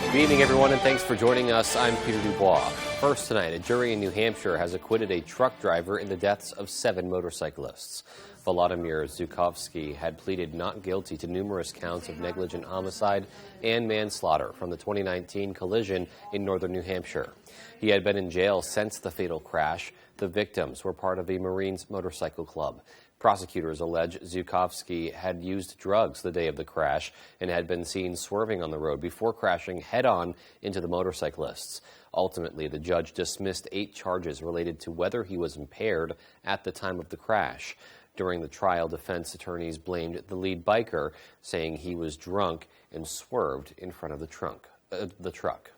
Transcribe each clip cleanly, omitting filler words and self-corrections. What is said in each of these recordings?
Good evening, everyone, and thanks for joining us. I'm Peter Dubois. First tonight, a jury in New Hampshire has acquitted a truck driver in the deaths of 7 motorcyclists. Volodymyr Zhukovsky had pleaded not guilty to numerous counts of negligent homicide and manslaughter from the 2019 collision in northern New Hampshire. He had been in jail since the fatal crash. The victims were part of a Marines motorcycle club. Prosecutors allege Zhukovsky had used drugs the day of the crash and had been seen swerving on the road before crashing head-on into the motorcyclists. Ultimately, the judge dismissed 8 charges related to whether he was impaired at the time of the crash. During the trial, defense attorneys blamed the lead biker, saying he was drunk and swerved in front of the truck.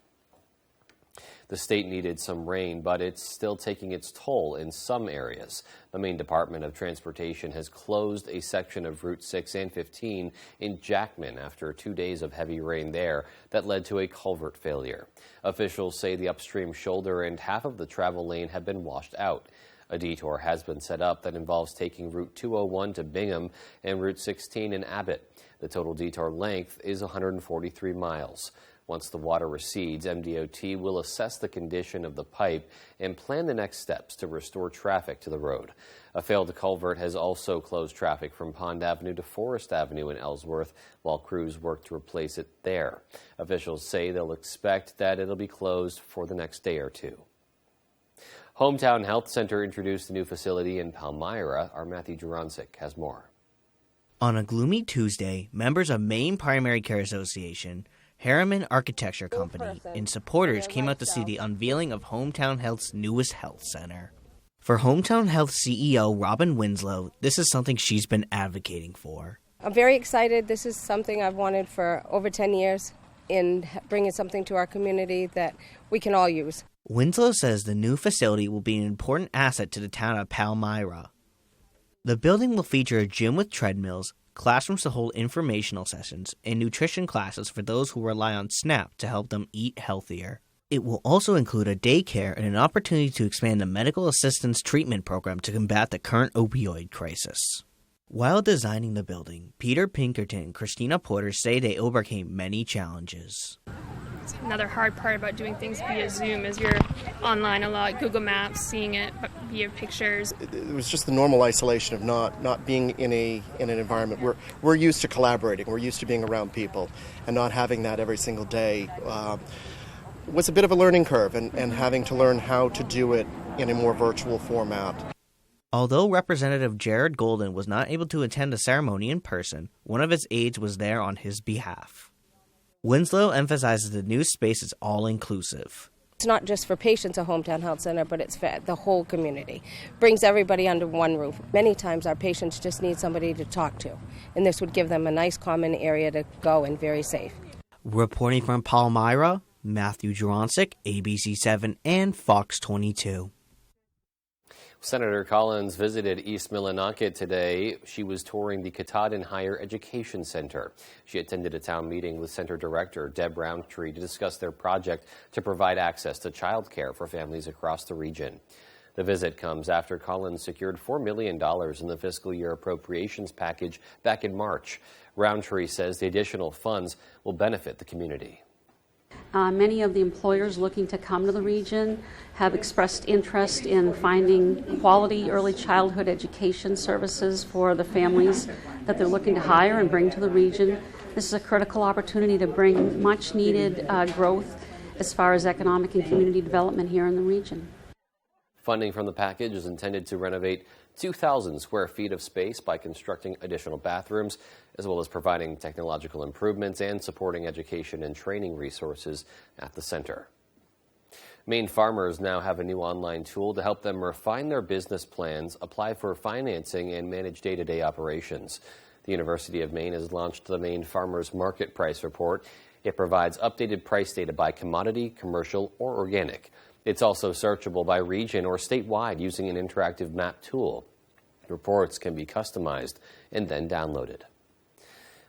The state needed some rain, but it's still taking its toll in some areas. The Maine Department of Transportation has closed a section of Route 6 and 15 in Jackman after 2 days of heavy rain there that led to a culvert failure. Officials say the upstream shoulder and half of the travel lane have been washed out. A detour has been set up that involves taking Route 201 to Bingham and Route 16 in Abbott. The total detour length is 143 miles. Once the water recedes, MDOT will assess the condition of the pipe and plan the next steps to restore traffic to the road. A failed culvert has also closed traffic from Pond Avenue to Forest Avenue in Ellsworth while crews work to replace it there. Officials say they'll expect that it'll be closed for the next day or two. Hometown Health Center introduced a new facility in Palmyra. Our Matthew Juroncic has more. On a gloomy Tuesday, members of Maine Primary Care Association, Harriman Architecture Company, and supporters came out to see the unveiling of Hometown Health's newest health center. For Hometown Health CEO Robin Winslow, this is something she's been advocating for. I'm very excited. This is something I've wanted for over 10 years in bringing something to our community that we can all use. Winslow says the new facility will be an important asset to the town of Palmyra. The building will feature a gym with treadmills, classrooms to hold informational sessions, and nutrition classes for those who rely on SNAP to help them eat healthier. It will also include a daycare and an opportunity to expand the medical assistance treatment program to combat the current opioid crisis. While designing the building, Peter Pinkerton and Christina Porter say they overcame many challenges. Another hard part about doing things via Zoom is you're online a lot, Google Maps, seeing it via pictures. It was just the normal isolation of not being in an environment where we're used to collaborating, we're used to being around people, and not having that every single day was a bit of a learning curve, and having to learn how to do it in a more virtual format. Although Representative Jared Golden was not able to attend the ceremony in person, one of his aides was there on his behalf. Winslow emphasizes the new space is all-inclusive. It's not just for patients at Hometown Health Center, but it's for the whole community. Brings everybody under one roof. Many times our patients just need somebody to talk to, and this would give them a nice common area to go and very safe. Reporting from Palmyra, Matthew Juroncic, ABC7 and Fox 22. Senator Collins visited East Millinocket today. She was touring the Katahdin Higher Education Center. She attended a town meeting with Center Director Deb Roundtree to discuss their project to provide access to child care for families across the region. The visit comes after Collins secured $4 million in the fiscal year appropriations package back in March. Roundtree says the additional funds will benefit the community. Many of the employers looking to come to the region have expressed interest in finding quality early childhood education services for the families that they're looking to hire and bring to the region. This is a critical opportunity to bring much needed growth as far as economic and community development here in the region. Funding from the package is intended to renovate 2,000 square feet of space by constructing additional bathrooms, as well as providing technological improvements and supporting education and training resources at the center. Maine farmers now have a new online tool to help them refine their business plans, apply for financing, and manage day-to-day operations. The University of Maine has launched the Maine Farmers Market Price Report. It provides updated price data by commodity, commercial, or organic. It's also searchable by region or statewide using an interactive map tool. Reports can be customized and then downloaded.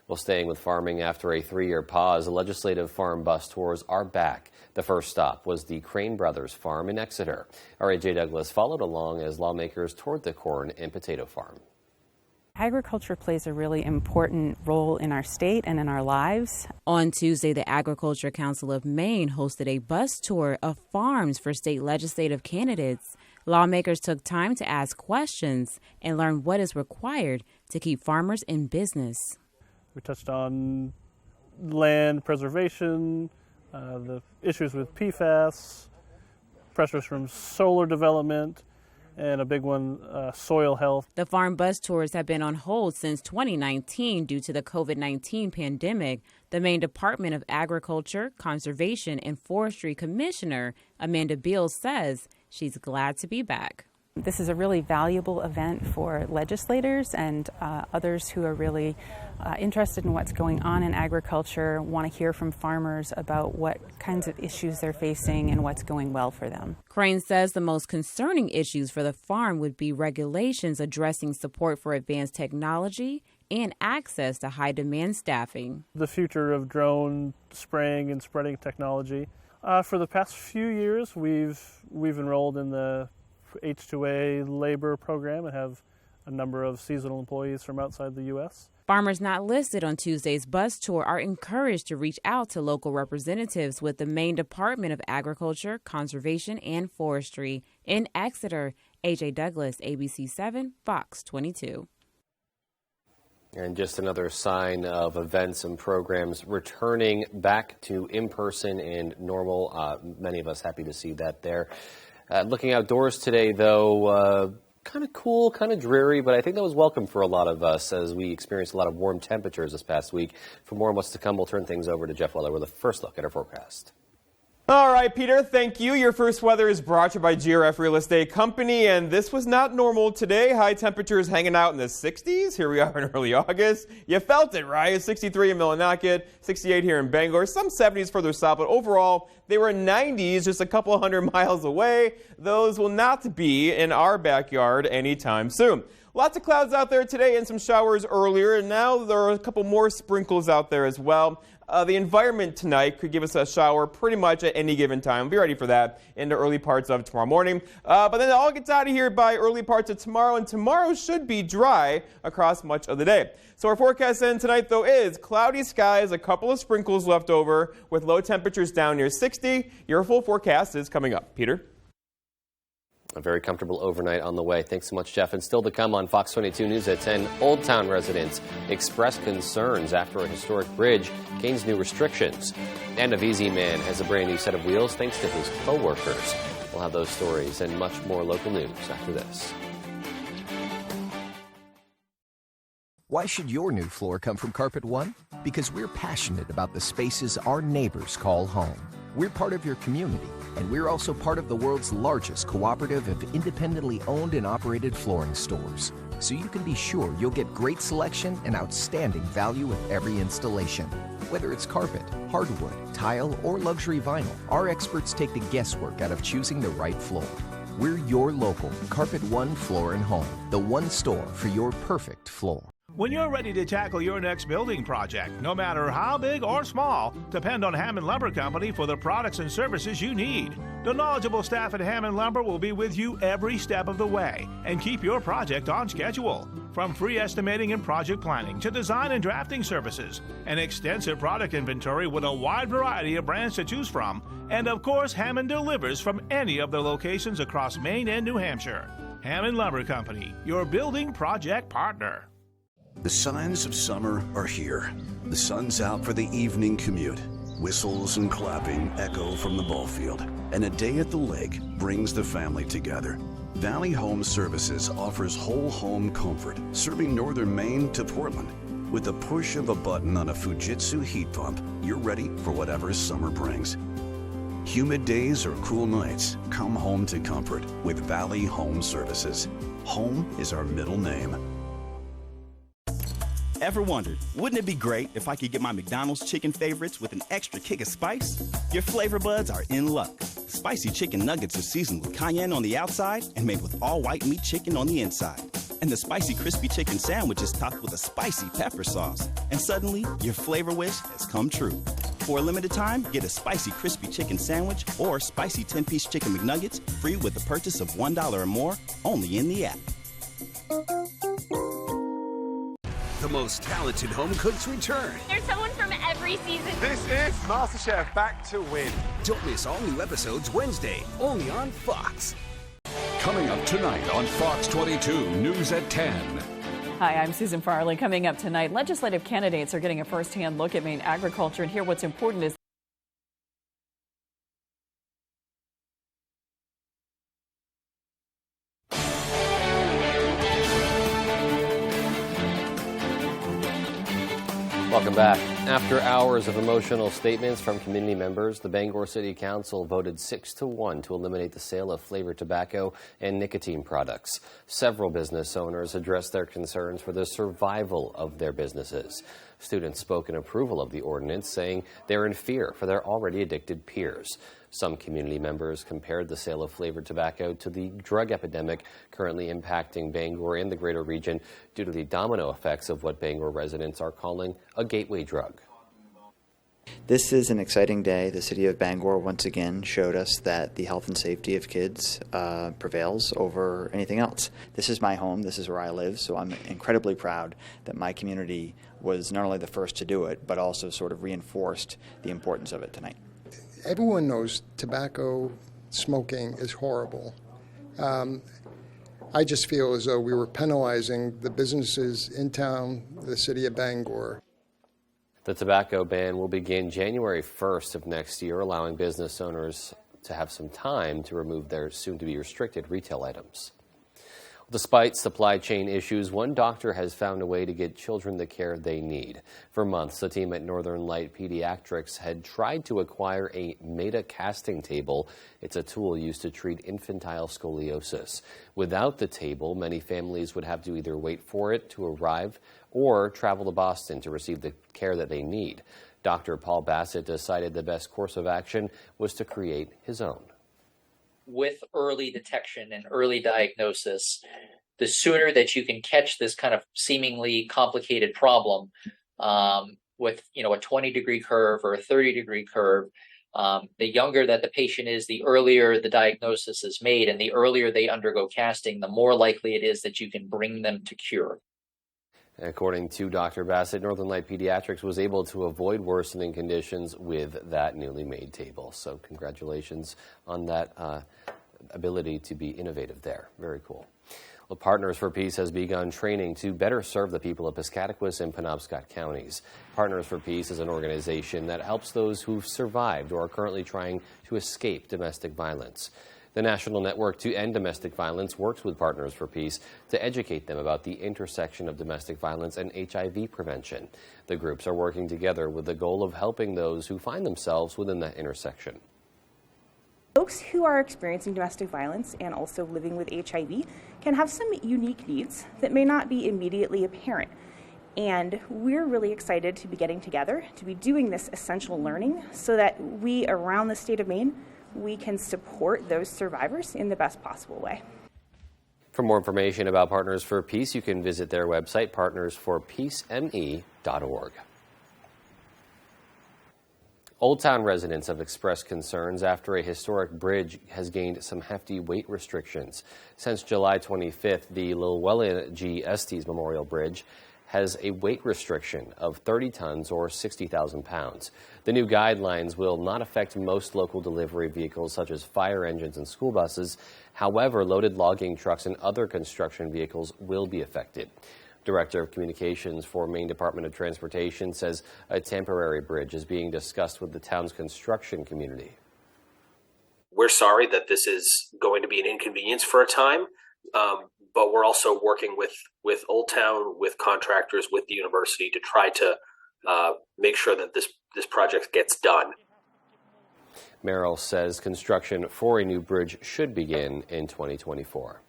Well, staying with farming after a 3-year pause, the legislative farm bus tours are back. The first stop was the Crane Brothers Farm in Exeter. Our AJ Douglas followed along as lawmakers toured the corn and potato farm. Agriculture plays a really important role in our state and in our lives. On Tuesday, the Agriculture Council of Maine hosted a bus tour of farms for state legislative candidates. Lawmakers took time to ask questions and learn what is required to keep farmers in business. We touched on land preservation, the issues with PFAS, pressures from solar development, and a big one, soil health. The farm bus tours have been on hold since 2019 due to the COVID-19 pandemic. The Maine Department of Agriculture, Conservation, and Forestry Commissioner Amanda Beals says she's glad to be back. This is a really valuable event for legislators and others who are really interested in what's going on in agriculture, want to hear from farmers about what kinds of issues they're facing and what's going well for them. Crane says the most concerning issues for the farm would be regulations addressing support for advanced technology and access to high-demand staffing. The future of drone spraying and spreading technology. For the past few years, we've enrolled in the H-2A labor program and have a number of seasonal employees from outside the U.S. Farmers not listed on Tuesday's bus tour are encouraged to reach out to local representatives with the Maine Department of Agriculture, Conservation, and Forestry. In Exeter, A.J. Douglas, ABC 7, Fox 22. And just another sign of events and programs returning back to in-person and normal. Many of us happy to see that there. Looking outdoors today, though, kind of cool, kind of dreary, but I think that was welcome for a lot of us as we experienced a lot of warm temperatures this past week. For more on what's to come, we'll turn things over to Jeff Weller with a first look at our forecast. All right, Peter, thank you. Your first weather is brought to you by GRF Real Estate Company, and this was not normal today. High temperatures hanging out in the 60s. Here we are in early August. You felt it, right? 63 in Millinocket, 68 here in Bangor, some 70s further south, but overall, they were 90s just a couple hundred miles away. Those will not be in our backyard anytime soon. Lots of clouds out there today and some showers earlier, and now there are a couple more sprinkles out there as well. The environment tonight could give us a shower pretty much at any given time. We'll be ready for that in the early parts of tomorrow morning. But then it all gets out of here by early parts of tomorrow, and tomorrow should be dry across much of the day. So our forecast then tonight, though, is cloudy skies, a couple of sprinkles left over with low temperatures down near 60. Your full forecast is coming up. Peter? A very comfortable overnight on the way. Thanks so much, Jeff. And still to come on Fox 22 News at 10, Old Town residents express concerns after a historic bridge gains new restrictions. And a VZ man has a brand new set of wheels thanks to his co-workers. We'll have those stories and much more local news after this. Why should your new floor come from Carpet One? Because we're passionate about the spaces our neighbors call home. We're part of your community, and we're also part of the world's largest cooperative of independently owned and operated flooring stores. So you can be sure you'll get great selection and outstanding value with every installation. Whether it's carpet, hardwood, tile, or luxury vinyl, our experts take the guesswork out of choosing the right floor. We're your local Carpet One Floor and Home, the one store for your perfect floor. When you're ready to tackle your next building project, no matter how big or small, depend on Hammond Lumber Company for the products and services you need. The knowledgeable staff at Hammond Lumber will be with you every step of the way and keep your project on schedule. From free estimating and project planning to design and drafting services, an extensive product inventory with a wide variety of brands to choose from, and of course, Hammond delivers from any of the locations across Maine and New Hampshire. Hammond Lumber Company, your building project partner. The signs of summer are here. The sun's out for the evening commute. Whistles and clapping echo from the ball field. And a day at the lake brings the family together. Valley Home Services offers whole home comfort, serving northern Maine to Portland. With the push of a button on a Fujitsu heat pump, you're ready for whatever summer brings. Humid days or cool nights, come home to comfort with Valley Home Services. Home is our middle name. Ever wondered, wouldn't it be great if I could get my McDonald's chicken favorites with an extra kick of spice? Your flavor buds are in luck. Spicy chicken nuggets are seasoned with cayenne on the outside and made with all white meat chicken on the inside. And the spicy crispy chicken sandwich is topped with a spicy pepper sauce. And suddenly, your flavor wish has come true. For a limited time, get a spicy crispy chicken sandwich or spicy 10-piece chicken McNuggets free with the purchase of $1 or more, only in the app. the most talented home cooks return. There's someone from every season. This is MasterChef Back to Win. Don't miss all new episodes Wednesday, only on Fox. Coming up tonight on Fox 22 News at 10. Hi, I'm Susan Farley. Coming up tonight, legislative candidates are getting a first-hand look at Maine agriculture, and here what's important is Welcome back. After hours of emotional statements from community members, the Bangor City Council voted 6-1 to eliminate the sale of flavored tobacco and nicotine products. Several business owners addressed their concerns for the survival of their businesses. Students spoke in approval of the ordinance, saying they're in fear for their already addicted peers. Some community members compared the sale of flavored tobacco to the drug epidemic currently impacting Bangor and the greater region due to the domino effects of what Bangor residents are calling a gateway drug. This is an exciting day. The city of Bangor once again showed us that the health and safety of kids prevails over anything else. This is my home. This is where I live, so I'm incredibly proud that my community was not only the first to do it, but also sort of reinforced the importance of it tonight. Everyone knows tobacco smoking is horrible. I just feel as though we were penalizing the businesses in town, the city of Bangor. The tobacco ban will begin January 1st of next year, allowing business owners to have some time to remove their soon-to-be restricted retail items. Despite supply chain issues, one doctor has found a way to get children the care they need. For months, the team at Northern Light Pediatrics had tried to acquire a META casting table. It's a tool used to treat infantile scoliosis. Without the table, many families would have to either wait for it to arrive or travel to Boston to receive the care that they need. Dr. Paul Bassett decided the best course of action was to create his own. With early detection and early diagnosis, the sooner that you can catch this kind of seemingly complicated problem with a 20-degree curve or a 30-degree curve, the younger that the patient is, the earlier the diagnosis is made, and the earlier they undergo casting, the more likely it is that you can bring them to cure. According to Dr. Bassett, Northern Light Pediatrics was able to avoid worsening conditions with that newly made table. So congratulations on that ability to be innovative there. Very cool. Well, Partners for Peace has begun training to better serve the people of Piscataquis and Penobscot counties. Partners for Peace is an organization that helps those who've survived or are currently trying to escape domestic violence. The National Network to End Domestic Violence works with Partners for Peace to educate them about the intersection of domestic violence and HIV prevention. The groups are working together with the goal of helping those who find themselves within that intersection. Folks who are experiencing domestic violence and also living with HIV can have some unique needs that may not be immediately apparent. And we're really excited to be getting together, to be doing this essential learning so that we around the state of Maine, we can support those survivors in the best possible way. For more information about Partners for Peace, you can visit their website, partnersforpeaceme.org. Old Town residents have expressed concerns after a historic bridge has gained some hefty weight restrictions. Since July 25th, the Llewellyn G. Estes Memorial Bridge has a weight restriction of 30 tons or 60,000 pounds. The new guidelines will not affect most local delivery vehicles such as fire engines and school buses. However, loaded logging trucks and other construction vehicles will be affected. Director of Communications for Maine Department of Transportation says a temporary bridge is being discussed with the town's construction community. We're sorry that this is going to be an inconvenience for a time. But we're also working with Old Town, with contractors, with the university to try to make sure that this project gets done. Merrill says construction for a new bridge should begin in 2024.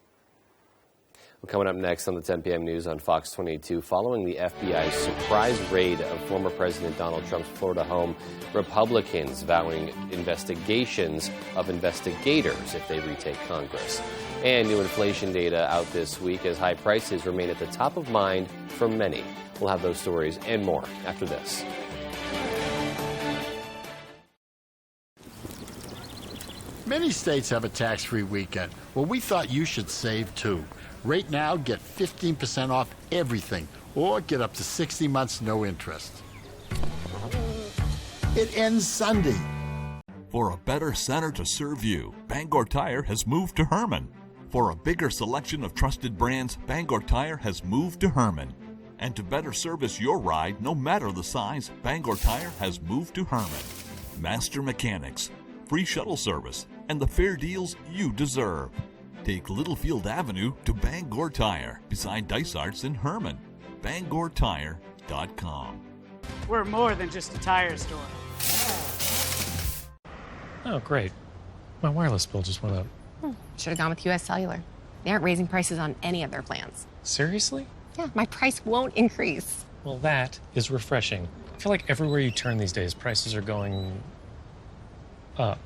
Coming up next on the 10 p.m. news on Fox 22, following the FBI's surprise raid of former President Donald Trump's Florida home, Republicans vowing investigations of investigators if they retake Congress. And new inflation data out this week as high prices remain at the top of mind for many. We'll have those stories and more after this. Many states have a tax-free weekend. Well, we thought you should save too. Right now, get 15% off everything, or get up to 60 months no interest. It ends Sunday. For a better center to serve you, Bangor Tire has moved to Herman. For a bigger selection of trusted brands, Bangor Tire has moved to Herman. And to better service your ride, no matter the size, Bangor Tire has moved to Herman. Master Mechanics, free shuttle service, and the fair deals you deserve. Take Littlefield Avenue to Bangor Tire, beside Dysart's in Herman. BangorTire.com. We're more than just a tire store. Oh, great. My wireless bill just went up. Should have gone with US Cellular. They aren't raising prices on any of their plans. Seriously? Yeah, my price won't increase. Well, that is refreshing. I feel like everywhere you turn these days, prices are going up.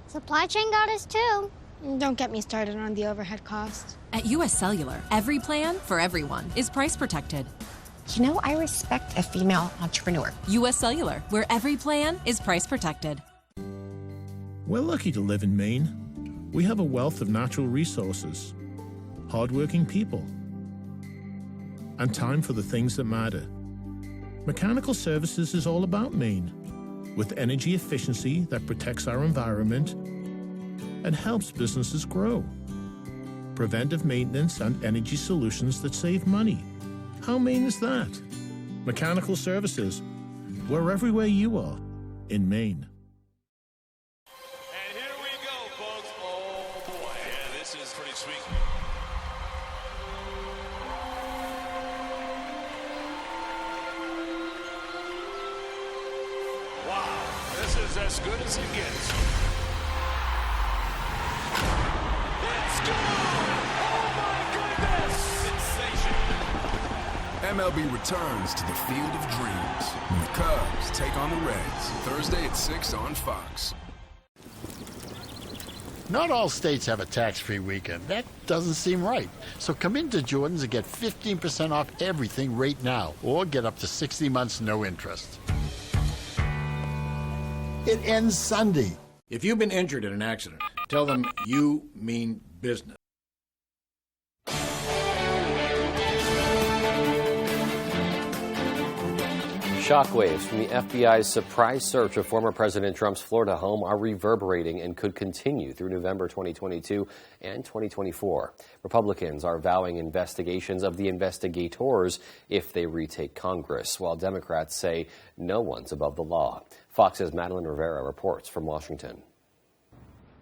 Supply chain got us too. Don't get me started on the overhead costs. At US Cellular, every plan for everyone is price protected. You know, I respect a female entrepreneur. US Cellular, where every plan is price protected. We're lucky to live in Maine. We have a wealth of natural resources, hardworking people, and time for the things that matter. Mechanical Services is all about Maine, with energy efficiency that protects our environment and helps businesses grow. Preventive maintenance and energy solutions that save money. How Maine is that? Mechanical Services. We're everywhere you are in Maine. And here we go, folks. Oh, boy. Yeah, this is pretty sweet. Wow, this is as good as it gets. Let's go! Oh, my goodness! Sensation. MLB returns to the Field of Dreams when the Cubs take on the Reds Thursday at 6 on Fox. Not all states have a tax-free weekend. That doesn't seem right. So come into Jordan's and get 15% off everything right now, or get up to 60 months no interest. It ends Sunday. If you've been injured in an accident, tell them you mean business. Shockwaves from the FBI's surprise search of former President Trump's Florida home are reverberating and could continue through November 2022 and 2024. Republicans are vowing investigations of the investigators if they retake Congress, while Democrats say no one's above the law. Fox's Madeline Rivera reports from Washington.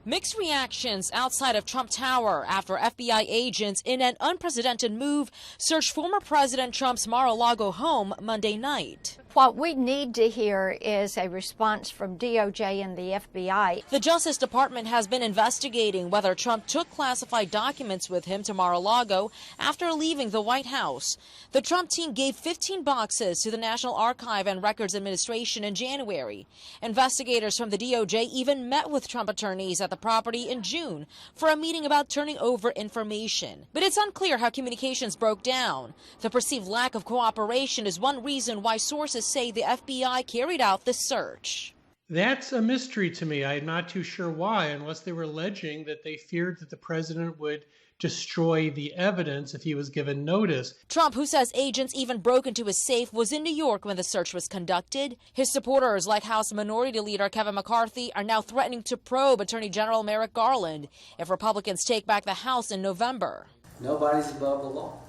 Mixed reactions outside of Trump Tower after FBI agents, in an unprecedented move, searched former President Trump's Mar-a-Lago home Monday night. What we need to hear is a response from DOJ and the FBI. The Justice Department has been investigating whether Trump took classified documents with him to Mar-a-Lago after leaving the White House. The Trump team gave 15 boxes to the National Archive and Records Administration in January. Investigators from the DOJ even met with Trump attorneys at the property in June for a meeting about turning over information. But it's unclear how communications broke down. The perceived lack of cooperation is one reason why sources say the FBI carried out the search. That's a mystery to me. I'm not too sure why, unless they were alleging that they feared that the president would destroy the evidence if he was given notice. Trump, who says agents even broke into his safe, was in New York when the search was conducted. His supporters, like House Minority Leader Kevin McCarthy, are now threatening to probe Attorney General Merrick Garland if Republicans take back the House in November. Nobody's above the law,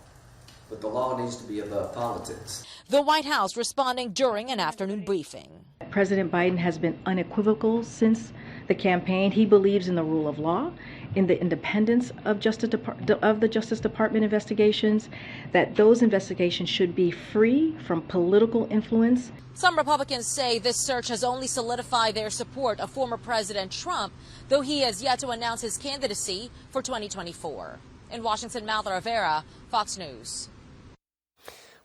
but the law needs to be above politics. The White House responding during an afternoon briefing. President Biden has been unequivocal since the campaign. He believes in the rule of law, in the independence of the Justice Department investigations, that those investigations should be free from political influence. Some Republicans say this search has only solidified their support of former President Trump, though he has yet to announce his candidacy for 2024. In Washington, Madeline Rivera, Fox News.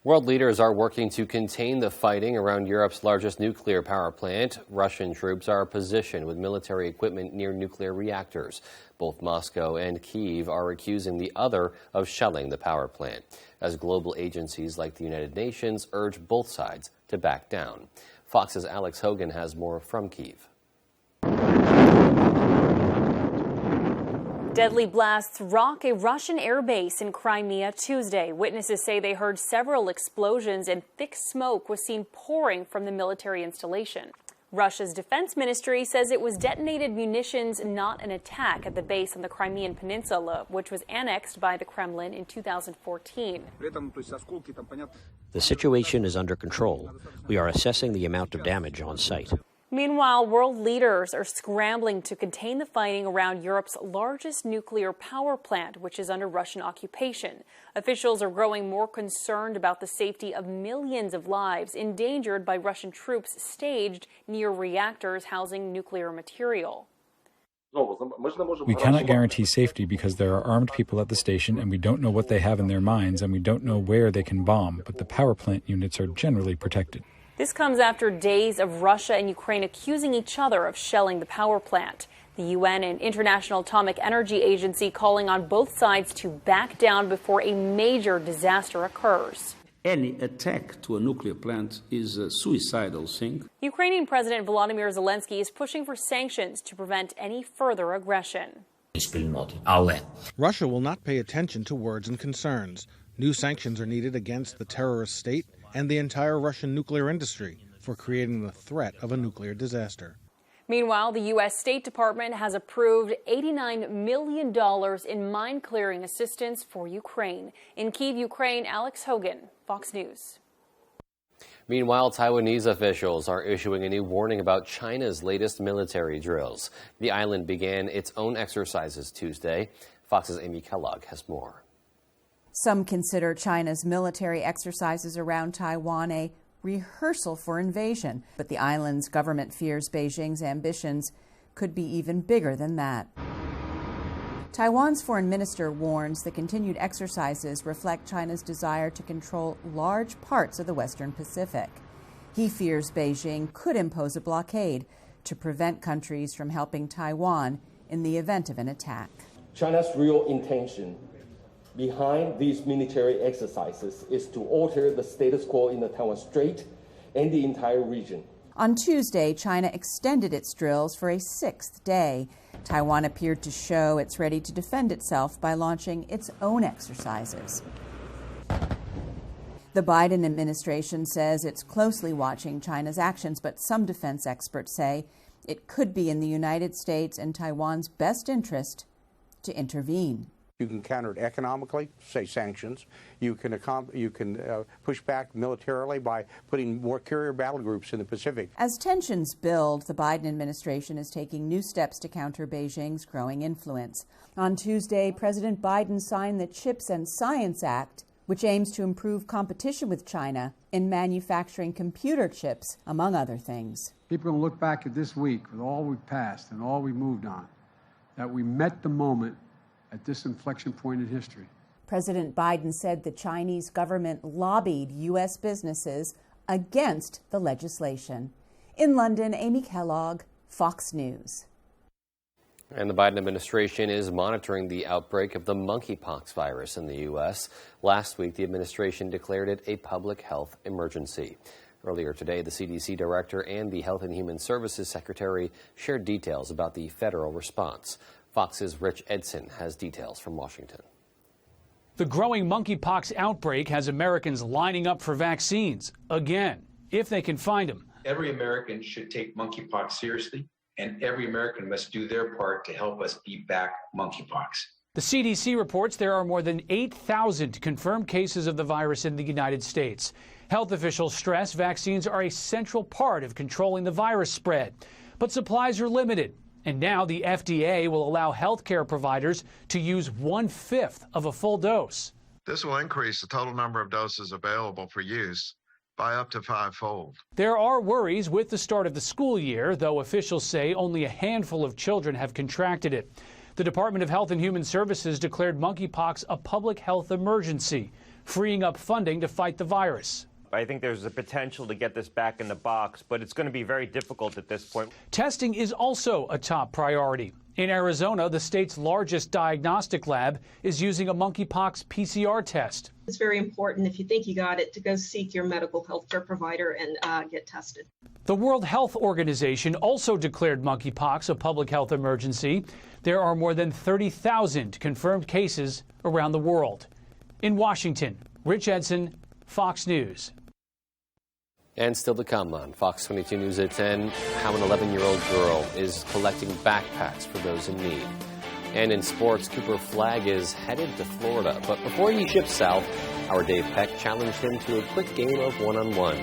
World leaders are working to contain the fighting around Europe's largest nuclear power plant. Russian troops are positioned with military equipment near nuclear reactors. Both Moscow and Kyiv are accusing the other of shelling the power plant, as global agencies like the United Nations urge both sides to back down. Fox's Alex Hogan has more from Kyiv. Deadly blasts rock a Russian airbase in Crimea Tuesday. Witnesses say they heard several explosions and thick smoke was seen pouring from the military installation. Russia's defense ministry says it was detonated munitions, not an attack at the base on the Crimean Peninsula, which was annexed by the Kremlin in 2014. The situation is under control. We are assessing the amount of damage on site. Meanwhile, world leaders are scrambling to contain the fighting around Europe's largest nuclear power plant, which is under Russian occupation. Officials are growing more concerned about the safety of millions of lives endangered by Russian troops staged near reactors housing nuclear material. We cannot guarantee safety because there are armed people at the station and we don't know what they have in their minds and we don't know where they can bomb, but the power plant units are generally protected. This comes after days of Russia and Ukraine accusing each other of shelling the power plant. The UN and International Atomic Energy Agency calling on both sides to back down before a major disaster occurs. Any attack to a nuclear plant is a suicidal thing. Ukrainian President Volodymyr Zelensky is pushing for sanctions to prevent any further aggression. Russia will not pay attention to words and concerns. New sanctions are needed against the terrorist state and the entire Russian nuclear industry for creating the threat of a nuclear disaster. Meanwhile, the U.S. State Department has approved $89 million in mine-clearing assistance for Ukraine. In Kyiv, Ukraine, Alex Hogan, Fox News. Meanwhile, Taiwanese officials are issuing a new warning about China's latest military drills. The island began its own exercises Tuesday. Fox's Amy Kellogg has more. Some consider China's military exercises around Taiwan a rehearsal for invasion, but the island's government fears Beijing's ambitions could be even bigger than that. Taiwan's foreign minister warns the continued exercises reflect China's desire to control large parts of the Western Pacific. He fears Beijing could impose a blockade to prevent countries from helping Taiwan in the event of an attack. China's real intention behind these military exercises is to alter the status quo in the Taiwan Strait and the entire region. On Tuesday, China extended its drills for a sixth day. Taiwan appeared to show it's ready to defend itself by launching its own exercises. The Biden administration says it's closely watching China's actions, but some defense experts say it could be in the United States and Taiwan's best interest to intervene. You can counter it economically, say sanctions. You can push back militarily by putting more carrier battle groups in the Pacific. As tensions build, the Biden administration is taking new steps to counter Beijing's growing influence. On Tuesday, President Biden signed the CHIPS and Science Act, which aims to improve competition with China in manufacturing computer chips, among other things. People are going to look back at this week with all we've passed and all we've moved on, that we met the moment at this inflection point in history. President Biden said the Chinese government lobbied U.S. businesses against the legislation. In London, Amy Kellogg, Fox News. And the Biden administration is monitoring the outbreak of the monkeypox virus in the U.S. Last week, the administration declared it a public health emergency. Earlier today, the CDC director and the Health and Human Services secretary shared details about the federal response. Fox's Rich Edson has details from Washington. The growing monkeypox outbreak has Americans lining up for vaccines, again, if they can find them. Every American should take monkeypox seriously, and every American must do their part to help us beat back monkeypox. The CDC reports there are more than 8,000 confirmed cases of the virus in the United States. Health officials stress vaccines are a central part of controlling the virus spread, but supplies are limited. And now the FDA will allow healthcare providers to use 1/5 of a full dose. This will increase the total number of doses available for use by up to 5-fold. There are worries with the start of the school year, though officials say only a handful of children have contracted it. The Department of Health and Human Services declared monkeypox a public health emergency, freeing up funding to fight the virus. I think there's a potential to get this back in the box, but it's going to be very difficult at this point. Testing is also a top priority. In Arizona, the state's largest diagnostic lab is using a monkeypox PCR test. It's very important, if you think you got it, to go seek your medical health care provider and get tested. The World Health Organization also declared monkeypox a public health emergency. There are more than 30,000 confirmed cases around the world. In Washington, Rich Edson, Fox News. And still to come on Fox 22 News at 10, how an 11-year-old girl is collecting backpacks for those in need. And in sports, Cooper Flagg is headed to Florida. But before he ships south, our Dave Peck challenged him to a quick game of one-on-one.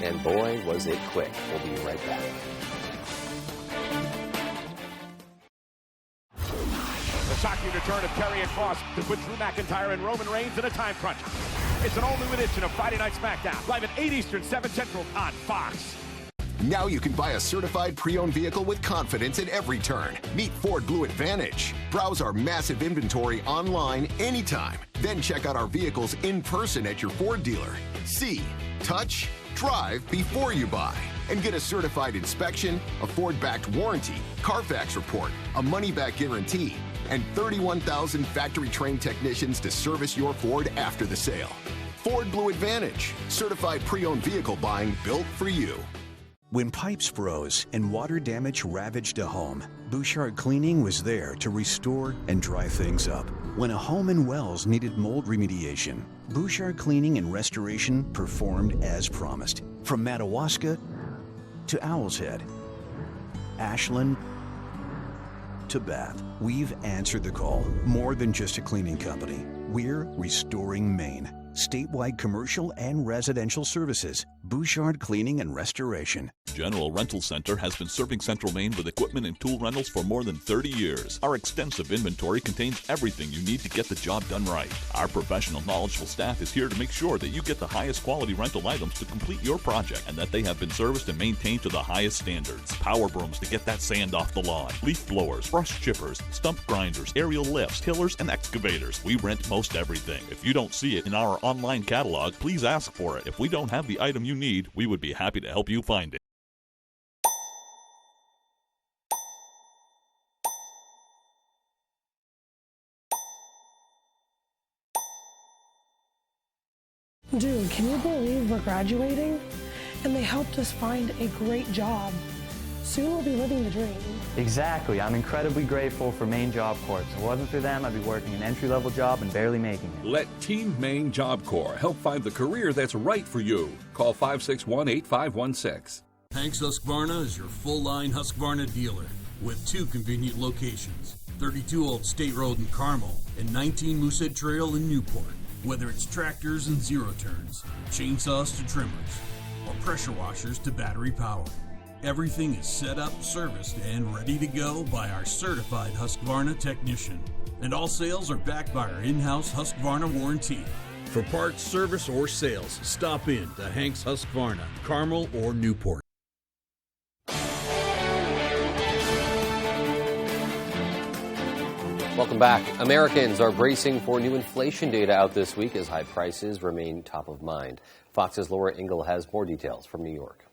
And boy, was it quick. We'll be right back. The shocking return of Karrion Kross to put Drew McIntyre and Roman Reigns in a time crunch. It's an all-new edition of Friday Night SmackDown, live at 8 Eastern, 7 Central on Fox. Now you can buy a certified pre-owned vehicle with confidence at every turn. Meet Ford Blue Advantage. Browse our massive inventory online anytime. Then check out our vehicles in person at your Ford dealer. See, touch, drive before you buy. And get a certified inspection, a Ford-backed warranty, Carfax report, a money-back guarantee, and 31,000 factory-trained technicians to service your Ford after the sale. Ford Blue Advantage. Certified pre-owned vehicle buying built for you. When pipes froze and water damage ravaged a home, Bouchard Cleaning was there to restore and dry things up. When a home in Wells needed mold remediation, Bouchard Cleaning and Restoration performed as promised. From Madawaska to Owl's Head, Ashland to Bath, we've answered the call. More than just a cleaning company, we're restoring Maine. Statewide commercial and residential services. Bouchard Cleaning and Restoration. General Rental Center has been serving Central Maine with equipment and tool rentals for more than 30 years. Our extensive inventory contains everything you need to get the job done right. Our professional, knowledgeable staff is here to make sure that you get the highest quality rental items to complete your project and that they have been serviced and maintained to the highest standards. Power brooms to get that sand off the lawn, leaf blowers, brush chippers, stump grinders, aerial lifts, tillers, and excavators. We rent most everything. If you don't see it in our online catalog, please ask for it. If we don't have the item you need, we would be happy to help you find it. Dude, can you believe we're graduating? And they helped us find a great job. Soon we'll be living the dream. Exactly. I'm incredibly grateful for Maine Job Corps. If it wasn't for them, I'd be working an entry-level job and barely making it. Let Team Maine Job Corps help find the career that's right for you. Call 561-8516. Hanks Husqvarna is your full-line Husqvarna dealer with 2 convenient locations, 32 Old State Road in Carmel and 19 Moosehead Trail in Newport. Whether it's tractors and zero turns, chainsaws to trimmers, or pressure washers to battery power, everything is set up, serviced, and ready to go by our certified Husqvarna technician. And all sales are backed by our in-house Husqvarna warranty. For parts, service, or sales, stop in to Hanks Husqvarna, Carmel or Newport. Welcome back. Americans are bracing for new inflation data out this week as high prices remain top of mind. Fox's Laura Ingle has more details from New York.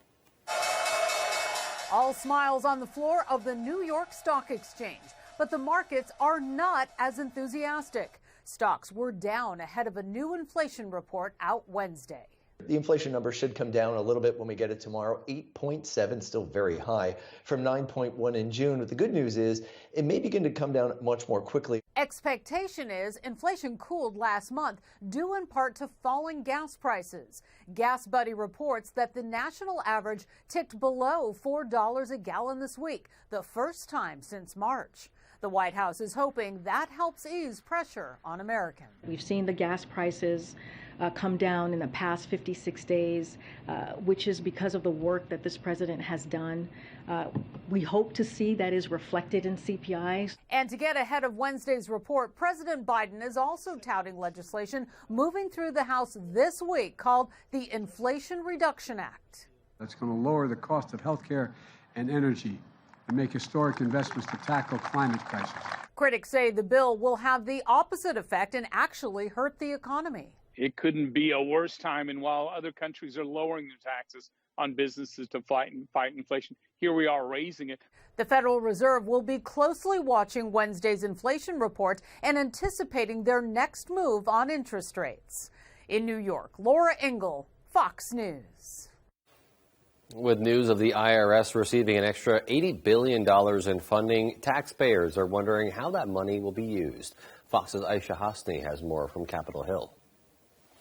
All smiles on the floor of the New York Stock Exchange, but the markets are not as enthusiastic. Stocks were down ahead of a new inflation report out Wednesday. The inflation number should come down a little bit when we get it tomorrow. 8.7, still very high, from 9.1 in June. But the good news is it may begin to come down much more quickly. Expectation is inflation cooled last month, due in part to falling gas prices. Gas Buddy reports that the national average ticked below $4 a gallon this week, the first time since March. The White House is hoping that helps ease pressure on Americans. We've seen the gas prices come down in the past 56 days, which is because of the work that this president has done. We hope to see that is reflected in CPI. And to get ahead of Wednesday's report, President Biden is also touting legislation moving through the House this week called the Inflation Reduction Act. That's going to lower the cost of health care and energy and make historic investments to tackle climate crisis. Critics say the bill will have the opposite effect and actually hurt the economy. It couldn't be a worse time. And while other countries are lowering their taxes on businesses to fight inflation, here we are raising it. The Federal Reserve will be closely watching Wednesday's inflation report and anticipating their next move on interest rates. In New York, Laura Engel, Fox News. With news of the IRS receiving an extra $80 billion in funding, taxpayers are wondering how that money will be used. Fox's Aisha Hasni has more from Capitol Hill.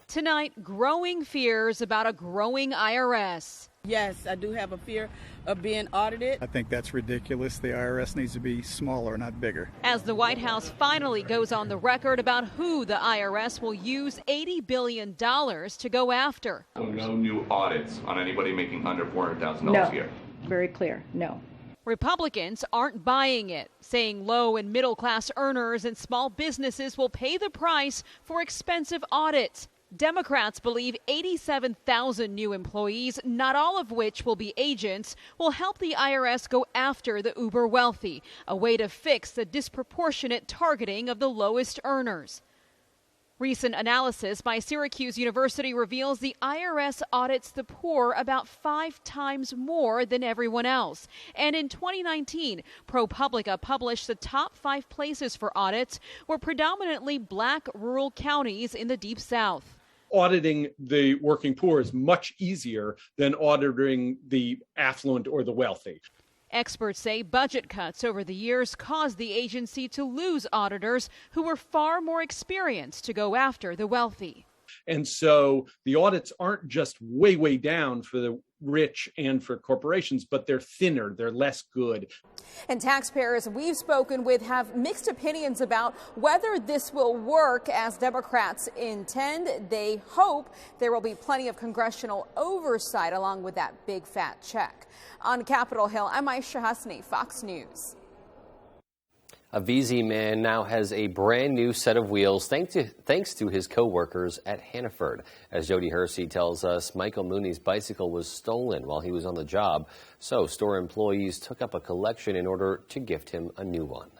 Tonight, growing fears about a growing IRS. Yes, I do have a fear of being audited. I think that's ridiculous. The IRS needs to be smaller, not bigger. As the White House finally goes on the record about who the IRS will use $80 billion to go after. No new audits on anybody making under $400,000 a year. Very clear, no. Republicans aren't buying it, saying low and middle class earners and small businesses will pay the price for expensive audits. Democrats believe 87,000 new employees, not all of which will be agents, will help the IRS go after the uber wealthy, a way to fix the disproportionate targeting of the lowest earners. Recent analysis by Syracuse University reveals the IRS audits the poor about 5 times more than everyone else. And in 2019, ProPublica published the top 5 places for audits were predominantly black rural counties in the Deep South. Auditing the working poor is much easier than auditing the affluent or the wealthy. Experts say budget cuts over the years caused the agency to lose auditors who were far more experienced to go after the wealthy. And so the audits aren't just way down for the rich and for corporations, but they're thinner, they're less good. And taxpayers we've spoken with have mixed opinions about whether this will work as Democrats intend. They hope there will be plenty of congressional oversight along with that big fat check. On Capitol Hill, I'm Aisha Hasni, Fox News. A VZ man now has a brand new set of wheels thanks to his co-workers at Hannaford. As Jody Hersey tells us, Michael Mooney's bicycle was stolen while he was on the job, so store employees took up a collection in order to gift him a new one.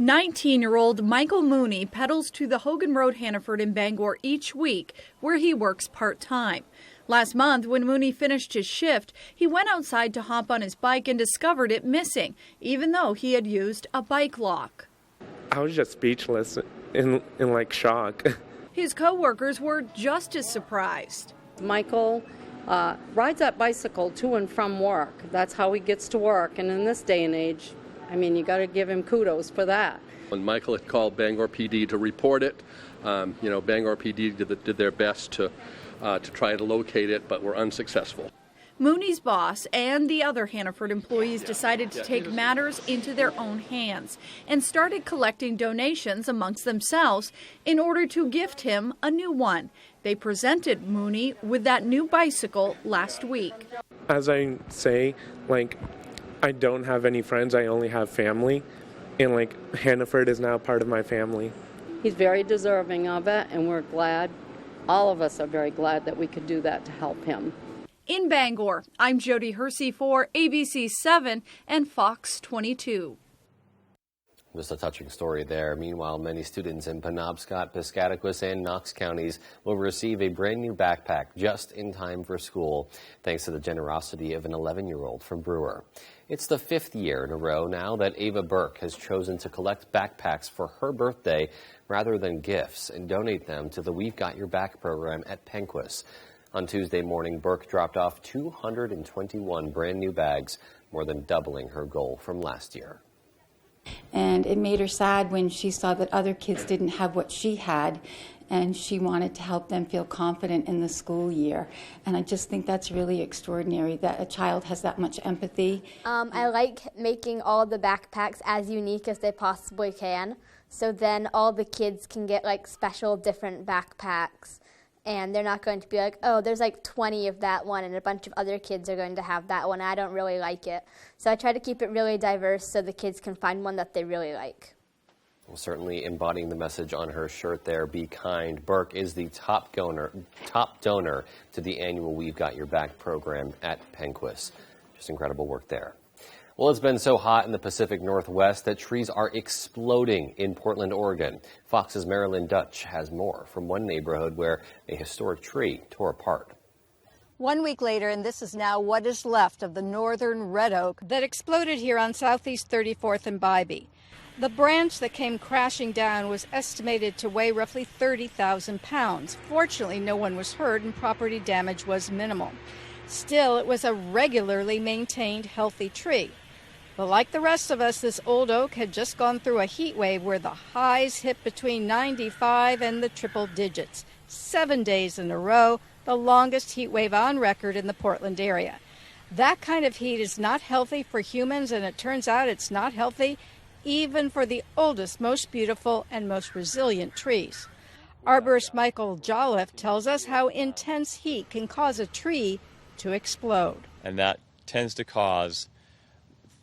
19-year-old Michael Mooney pedals to the Hogan Road Hannaford in Bangor each week, where he works part-time. Last month, when Mooney finished his shift, he went outside to hop on his bike and discovered it missing, even though he had used a bike lock. I was just speechless in shock. His co-workers were just as surprised. Michael rides that bicycle to and from work. That's how he gets to work. And in this day and age, I mean, you got to give him kudos for that. When Michael had called Bangor PD to report it, Bangor PD did their best to try to locate it, but were unsuccessful. Mooney's boss and the other Hannaford employees decided to take matters into their own hands and started collecting donations amongst themselves in order to gift him a new one. They presented Mooney with that new bicycle last week. As I say, I don't have any friends, I only have family, and Hannaford is now part of my family. He's very deserving of it, and we're glad. All of us are very glad that we could do that to help him. In Bangor, I'm Jody Hersey for ABC 7 and Fox 22. Just a touching story there. Meanwhile, many students in Penobscot, Piscataquis, and Knox counties will receive a brand new backpack just in time for school, thanks to the generosity of an 11-year-old from Brewer. It's the 5th year in a row now that Ava Burke has chosen to collect backpacks for her birthday rather than gifts and donate them to the We've Got Your Back program at Penquis. On Tuesday morning, Burke dropped off 221 brand new bags, more than doubling her goal from last year. And it made her sad when she saw that other kids didn't have what she had, and she wanted to help them feel confident in the school year. And I just think that's really extraordinary that a child has that much empathy. I like making all the backpacks as unique as they possibly can, so then all the kids can get special different backpacks. And they're not going to be like, oh, there's 20 of that one and a bunch of other kids are going to have that one. I don't really like it. So I try to keep it really diverse so the kids can find one that they really like. Well, certainly embodying the message on her shirt there, be kind. Burke is the top donor to the annual We've Got Your Back program at Penquis. Just incredible work there. Well, it's been so hot in the Pacific Northwest that trees are exploding in Portland, Oregon. Fox's Marilyn Dutch has more from one neighborhood where a historic tree tore apart. 1 week later, and this is now what is left of the northern red oak that exploded here on Southeast 34th and Bybee. The branch that came crashing down was estimated to weigh roughly 30,000 pounds. Fortunately, no one was hurt and property damage was minimal. Still, it was a regularly maintained, healthy tree. But like the rest of us, this old oak had just gone through a heat wave where the highs hit between 95 and the triple digits. 7 days in a row, the longest heat wave on record in the Portland area. That kind of heat is not healthy for humans, and it turns out it's not healthy even for the oldest, most beautiful, and most resilient trees. Arborist Michael Jolliffe tells us how intense heat can cause a tree to explode. And that tends to cause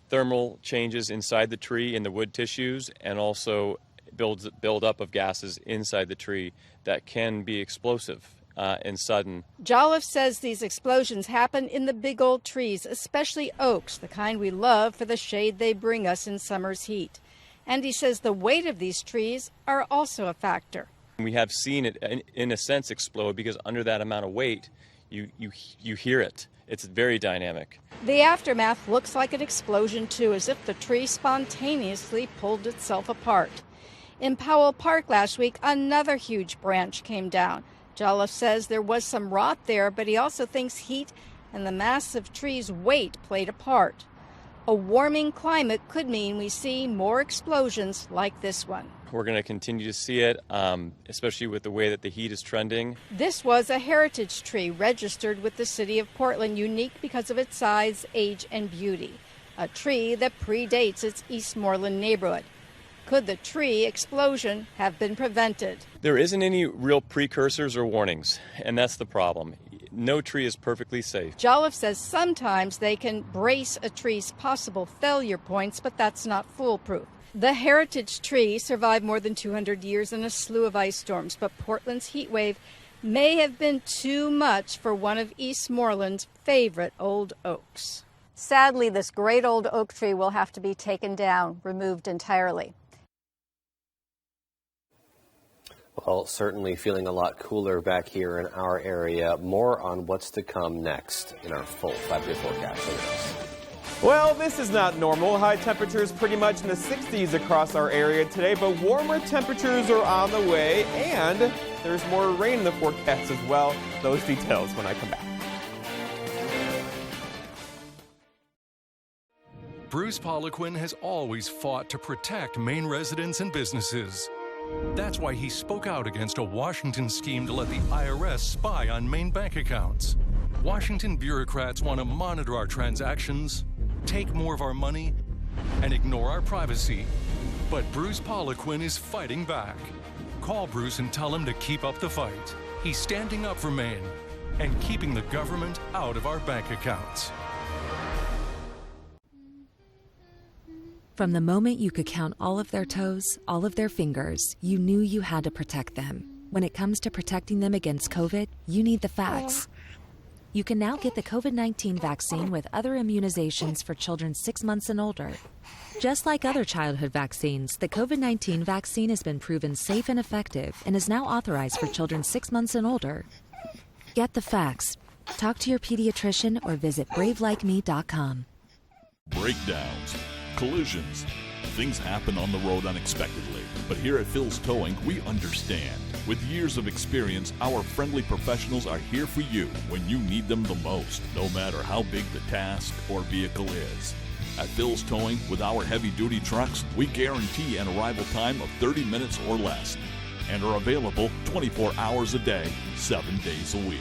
thermal changes inside the tree in the wood tissues, and also build up of gases inside the tree that can be explosive and sudden. Jolliffe says these explosions happen in the big old trees, especially oaks, the kind we love for the shade they bring us in summer's heat. And he says the weight of these trees are also a factor. We have seen it in a sense explode because under that amount of weight, you hear it. It's very dynamic. The aftermath looks like an explosion too, as if the tree spontaneously pulled itself apart. In Powell Park last week, another huge branch came down. Jolliffe says there was some rot there, but he also thinks heat and the massive tree's weight played a part. A warming climate could mean we see more explosions like this one. We're going to continue to see it, especially with the way that the heat is trending. This was a heritage tree registered with the city of Portland, unique because of its size, age, and beauty. A tree that predates its Eastmoreland neighborhood. Could the tree explosion have been prevented? There isn't any real precursors or warnings, and that's the problem. No tree is perfectly safe. Jolliffe says sometimes they can brace a tree's possible failure points, but that's not foolproof. The heritage tree survived more than 200 years in a slew of ice storms, but Portland's heat wave may have been too much for one of Eastmoreland's favorite old oaks. Sadly, this great old oak tree will have to be taken down, removed entirely. Well, certainly feeling a lot cooler back here in our area. More on what's to come next in our full 5-day forecast. Look at this. Well, this is not normal. High temperatures pretty much in the 60s across our area today, but warmer temperatures are on the way, and there's more rain in the forecast as well. Those details when I come back. Bruce Poliquin has always fought to protect Maine residents and businesses. That's why he spoke out against a Washington scheme to let the IRS spy on Maine bank accounts. Washington bureaucrats want to monitor our transactions, take more of our money, and ignore our privacy. But Bruce Poliquin is fighting back. Call Bruce and tell him to keep up the fight. He's standing up for Maine and keeping the government out of our bank accounts. From the moment you could count all of their toes, all of their fingers, you knew you had to protect them. When it comes to protecting them against COVID, you need the facts. You can now get the COVID-19 vaccine with other immunizations for children 6 months and older. Just like other childhood vaccines, the COVID-19 vaccine has been proven safe and effective and is now authorized for children 6 months and older. Get the facts. Talk to your pediatrician or visit bravelikeme.com. Breakdowns, collisions. Things happen on the road unexpectedly, but here at Phil's Towing, we understand. With years of experience, our friendly professionals are here for you when you need them the most, no matter how big the task or vehicle is. At Phil's Towing, with our heavy-duty trucks, we guarantee an arrival time of 30 minutes or less and are available 24 hours a day, 7 days a week.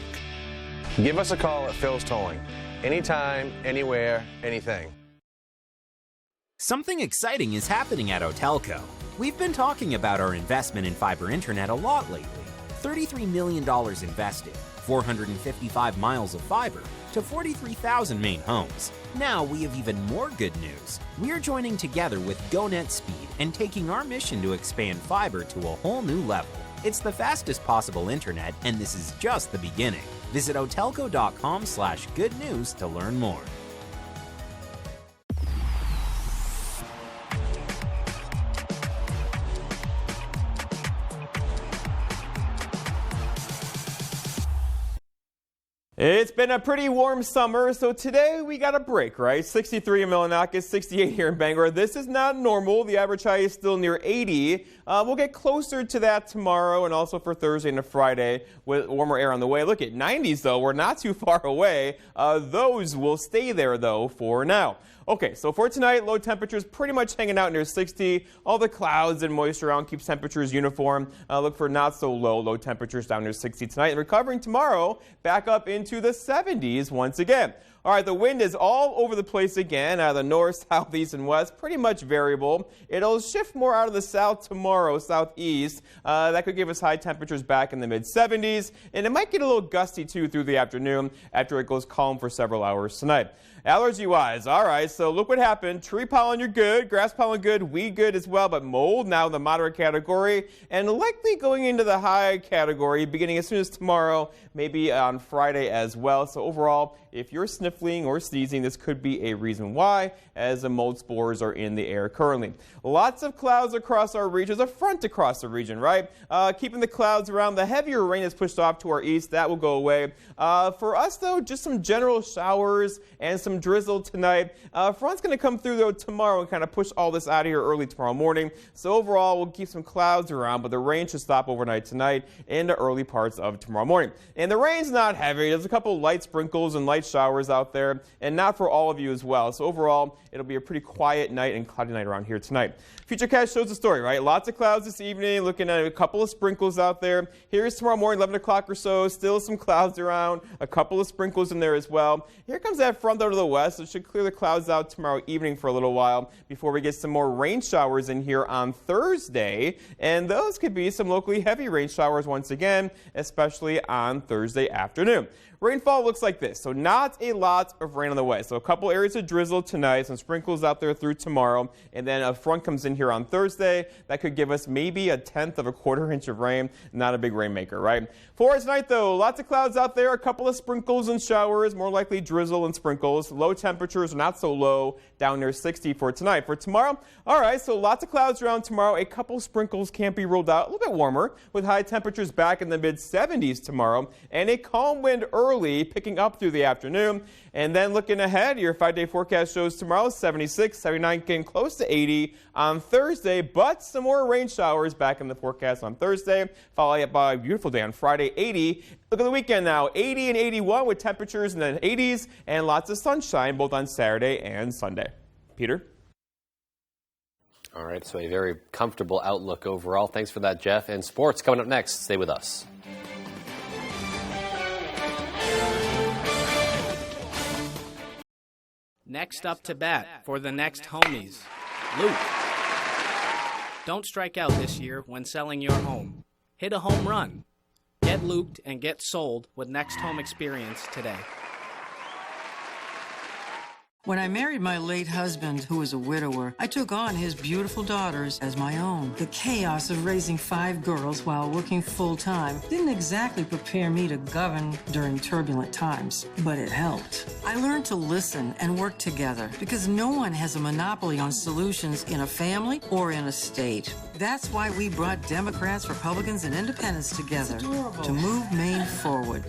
Give us a call at Phil's Towing. Anytime, anywhere, anything. Something exciting is happening at Otelco. We've been talking about our investment in fiber internet a lot lately. $33 million invested, 455 miles of fiber to 43,000 Maine homes. Now we have even more good news. We're joining together with GoNet Speed and taking our mission to expand fiber to a whole new level. It's the fastest possible internet, and this is just the beginning. Visit otelco.com/good news to learn more. It's been a pretty warm summer, so today we got a break, right? 63 in Millinocket, 68 here in Bangor. This is not normal. The average high is still near 80. We'll get closer to that tomorrow and also for Thursday and Friday with warmer air on the way. Look at 90s, though. We're not too far away. Those will stay there, though, for now. Okay, so for tonight, low temperatures pretty much hanging out near 60. All the clouds and moisture around keeps temperatures uniform. Look for not so low temperatures down near 60 tonight. And recovering tomorrow, back up into the 70s once again. All right, the wind is all over the place again, out of the north, southeast, and west, pretty much variable. It'll shift more out of the south tomorrow, southeast. That could give us high temperatures back in the mid-70s, and it might get a little gusty, too, through the afternoon after it goes calm for several hours tonight. Allergy-wise, all right, so look what happened. Tree pollen, you're good. Grass pollen, good. Weed, good as well, but mold now in the moderate category, and likely going into the high category beginning as soon as tomorrow, maybe on Friday as well. So overall, if you're sniffling or sneezing, this could be a reason why, as the mold spores are in the air currently. Lots of clouds across our region. There's a front across the region, right? Keeping the clouds around. The heavier rain is pushed off to our east. That will go away. For us, though, just some general showers and some drizzle tonight. Front's going to come through, though, tomorrow and kind of push all this out of here early tomorrow morning. So overall, we'll keep some clouds around, but the rain should stop overnight tonight into early parts of tomorrow morning. And the rain's not heavy. There's a couple light sprinkles and light showers out there, and not for all of you as well. So overall, it'll be a pretty quiet night and cloudy night around here tonight. Futurecast shows the story, right? Lots of clouds this evening, looking at a couple of sprinkles out there. Here's tomorrow morning, 11 o'clock or so, still some clouds around, a couple of sprinkles in there as well. Here comes that front out of the west. It should clear the clouds out tomorrow evening for a little while before we get some more rain showers in here on Thursday. And those could be some locally heavy rain showers once again, especially on Thursday afternoon. Rainfall looks like this, so not a lot of rain on the way. So a couple areas of drizzle tonight, some sprinkles out there through tomorrow, and then a front comes in here on Thursday. That could give us maybe a tenth of a quarter inch of rain. Not a big rainmaker, right? For tonight, though, lots of clouds out there, a couple of sprinkles and showers, more likely drizzle and sprinkles. Low temperatures, not so low, down near 60 for tonight. For tomorrow, all right, so lots of clouds around tomorrow. A couple sprinkles can't be ruled out. A little bit warmer, with high temperatures back in the mid-70s tomorrow, and a calm wind early, picking up through the afternoon. And then looking ahead, your 5-day forecast shows tomorrow 76, 79, getting close to 80 on Thursday, but some more rain showers back in the forecast on Thursday, followed by a beautiful day on Friday, 80. Look at the weekend now, 80 and 81 with temperatures in the 80s and lots of sunshine both on Saturday and Sunday. Peter? All right, so a very comfortable outlook overall. Thanks for that, Jeff. And sports coming up next. Stay with us. Next up to bat for the next homies, Luke. Don't strike out this year when selling your home. Hit a home run. Get looped and get sold with Next Home Experience today. When I married my late husband, who was a widower, I took on his beautiful daughters as my own. The chaos of raising 5 girls while working full-time didn't exactly prepare me to govern during turbulent times, but it helped. I learned to listen and work together because no one has a monopoly on solutions in a family or in a state. That's why we brought Democrats, Republicans, and Independents together to move Maine forward.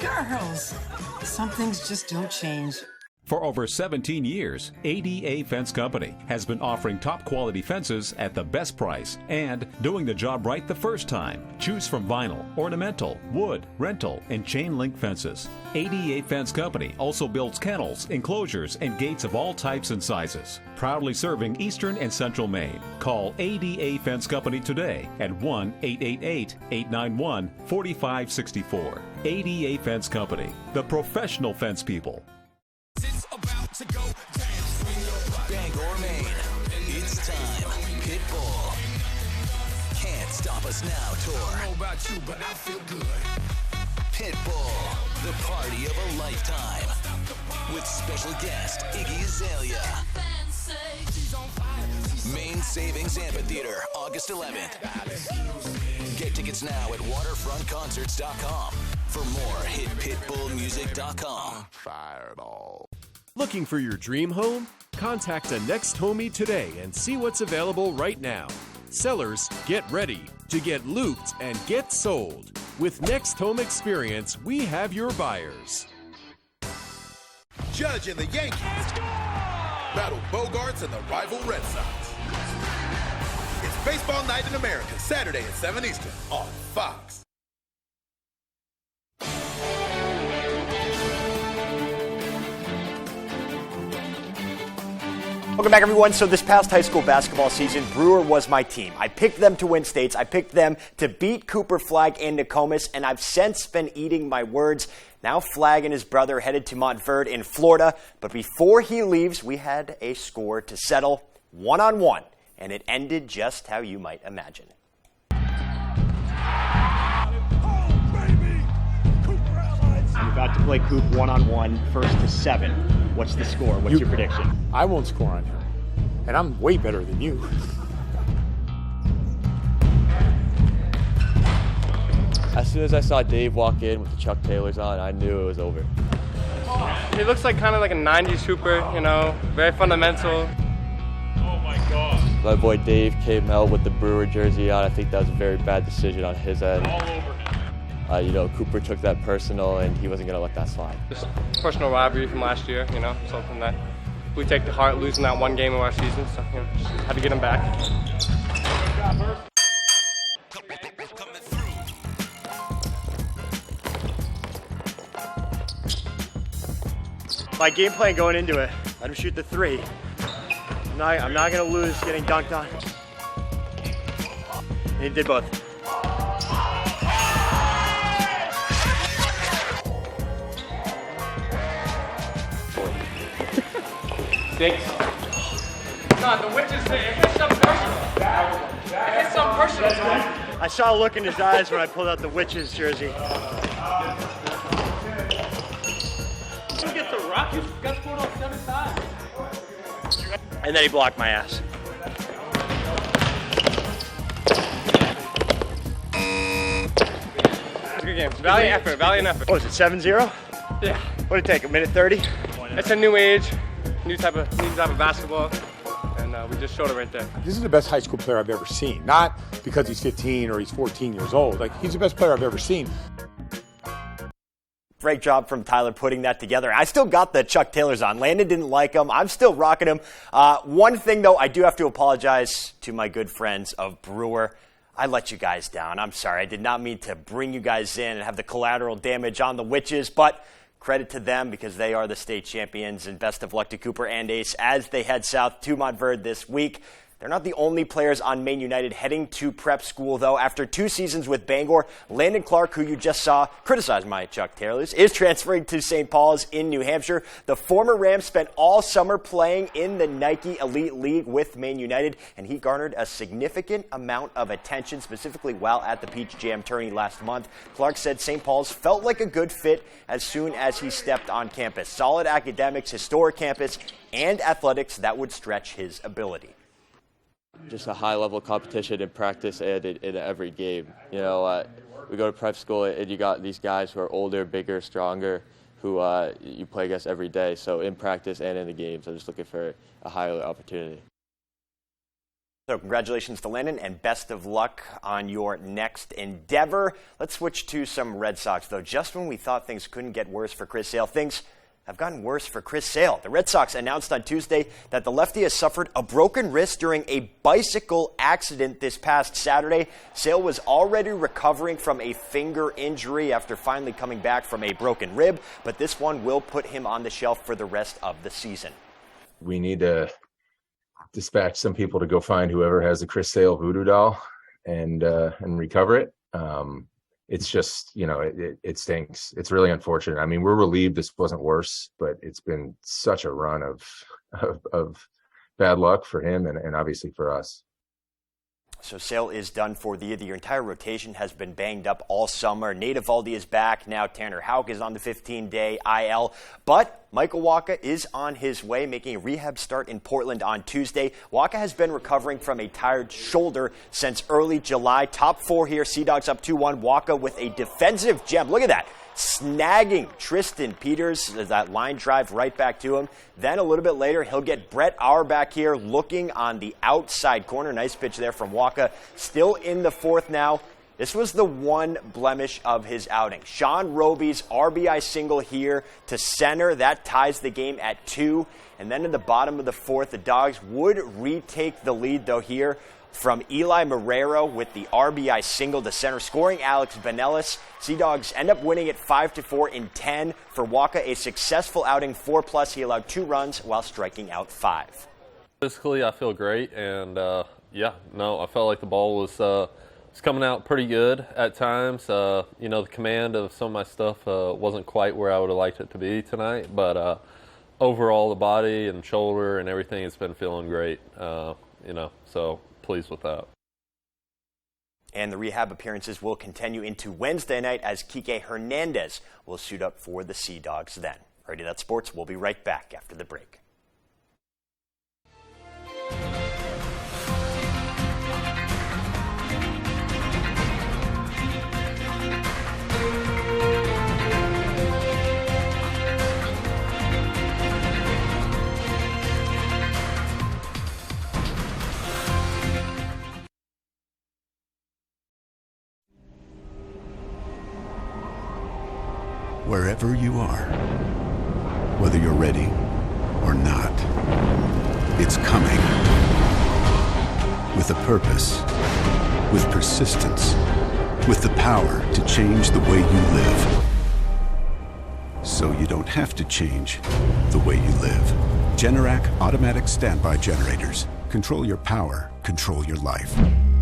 Girls, some things just don't change. For over 17 years, ADA Fence Company has been offering top quality fences at the best price and doing the job right the first time. Choose from vinyl, ornamental, wood, rental, and chain link fences. ADA Fence Company also builds kennels, enclosures, and gates of all types and sizes. Proudly serving Eastern and Central Maine. Call ADA Fence Company today at 1-888-891-4564. ADA Fence Company, the professional fence people. Bangor, Maine. It's time. Pitbull. Can't Stop Us Now tour. I don't know about you, but I feel good. Pitbull, the party of a lifetime. With special guest Iggy Azalea. Maine Savings Amphitheater, August 11th. Get tickets now at waterfrontconcerts.com. For more, hit pitbullmusic.com. Fireball. Looking for your dream home? Contact a Next Homie today and see what's available right now. Sellers, get ready to get looped and get sold. With Next Home Experience, we have your buyers. Judge and the Yankees battle Bogarts and the rival Red Sox. It's Baseball Night in America, Saturday at 7 Eastern on Fox. Welcome back, everyone. So this past high school basketball season, Brewer was my team. I picked them to win states. I picked them to beat Cooper, Flagg, and Nokomis, and I've since been eating my words. Now Flagg and his brother headed to Montverde in Florida, but before he leaves, we had a score to settle, 1-on-1, and it ended just how you might imagine. You're about to play Coop 1-on-1, 1st to 7. What's the score? What's your prediction? I won't score on him, and I'm way better than you. As soon as I saw Dave walk in with the Chuck Taylors on, I knew it was over. He looks like kind of like a 90s hooper, you know, very fundamental. Oh my God. My boy Dave came out with the Brewer jersey on. I think that was a very bad decision on his end. All over him. You know, Cooper took that personal, and he wasn't going to let that slide. Just personal rivalry from last year, you know, something that we take to heart, losing that one game of our season, so you know, just had to get him back. My game plan going into it, let him shoot the 3. I'm not going to lose getting dunked on. And he did both. Six. No, the witches, it hit some personal. It hit some personal. I saw a look in his eyes when I pulled out the Witches jersey. You get the Rockets, got scored on 7 times. And then he blocked my ass. It's a good game. Valiant effort. What was it, 7-0? Yeah. What did it take, a minute 30? It's a new age, new type of basketball, and we just showed it right there. This is the best high school player I've ever seen. Not because he's 15 or he's 14 years old. Like, he's the best player I've ever seen. Great job from Tyler putting that together. I still got the Chuck Taylors on. Landon didn't like them. I'm still rocking them. One thing, though, I do have to apologize to my good friends of Brewer. I let you guys down. I'm sorry. I did not mean to bring you guys in and have the collateral damage on the Witches, but credit to them because they are the state champions, and best of luck to Cooper and Ace as they head south to Montverde this week. They're not the only players on Maine United heading to prep school, though. After 2 seasons with Bangor, Landon Clark, who you just saw criticize my Chuck Taylors, is transferring to St. Paul's in New Hampshire. The former Ram spent all summer playing in the Nike Elite League with Maine United, and he garnered a significant amount of attention, specifically while at the Peach Jam tourney last month. Clark said St. Paul's felt like a good fit as soon as he stepped on campus. Solid academics, historic campus, and athletics that would stretch his ability. Just a high-level competition in practice and in every game. You know, we go to prep school, and you got these guys who are older, bigger, stronger, who you play against every day. So in practice and in the games, I'm just looking for a higher opportunity. So congratulations to Landon, and best of luck on your next endeavor. Let's switch to some Red Sox, though. Just when we thought things couldn't get worse for Chris Sale, things have gotten worse for Chris Sale. The Red Sox announced on Tuesday that the lefty has suffered a broken wrist during a bicycle accident this past Saturday. Sale was already recovering from a finger injury after finally coming back from a broken rib, but this one will put him on the shelf for the rest of the season. We need to dispatch some people to go find whoever has the Chris Sale voodoo doll and recover it. It's just, you know, it stinks. It's really unfortunate. I mean, we're relieved this wasn't worse, but it's been such a run of bad luck for him and obviously for us. So Sale is done for the year. The entire rotation has been banged up all summer. Nate Eovaldi is back. Now Tanner Houck is on the 15-day IL. But Michael Wacha is on his way, making a rehab start in Portland on Tuesday. Wacha has been recovering from a tired shoulder since early July. Top 4 here. Sea Dogs up 2-1. Wacha with a defensive gem. Look at that. Snagging Tristan Peters, that line drive right back to him. Then a little bit later, he'll get Brett Auerbach here looking on the outside corner. Nice pitch there from Wacha. Still in the 4th now. This was the one blemish of his outing. Sean Roby's RBI single here to center. That ties the game at 2. And then in the bottom of the 4th, the Dogs would retake the lead, though, here from Eli Marrero with the RBI single to center, scoring Alex Vanellis. Sea Dogs end up winning it 5-4 in 10. For Waka, a successful outing, 4+. He allowed 2 runs while striking out 5. Physically, I feel great, and I felt like the ball was coming out pretty good at times. The command of some of my stuff wasn't quite where I would have liked it to be tonight, but overall the body and shoulder and everything has been feeling great, so pleased with that. And the rehab appearances will continue into Wednesday night as Kike Hernandez will suit up for the Sea Dogs then. Radio That Sports, we'll be right back after the break. Wherever you are, whether you're ready or not, it's coming. With a purpose, with persistence, with the power to change the way you live. So you don't have to change the way you live. Generac automatic standby generators. Control your power, control your life.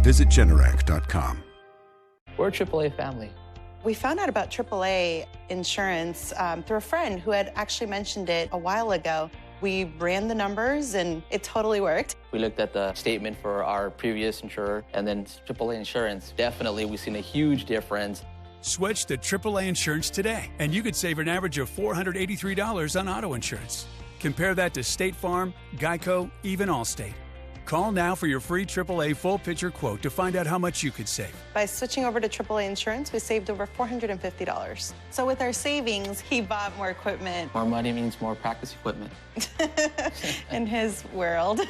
Visit Generac.com. We're a AAA family. We found out about AAA insurance through a friend who had actually mentioned it a while ago. We ran the numbers and it totally worked. We looked at the statement for our previous insurer and then AAA insurance. Definitely, we've seen a huge difference. Switch to AAA insurance today, and you could save an average of $483 on auto insurance. Compare that to State Farm, Geico, even Allstate. Call now for your free AAA full picture quote to find out how much you could save. By switching over to AAA insurance, we saved over $450. So with our savings, he bought more equipment. More money means more practice equipment. In his world.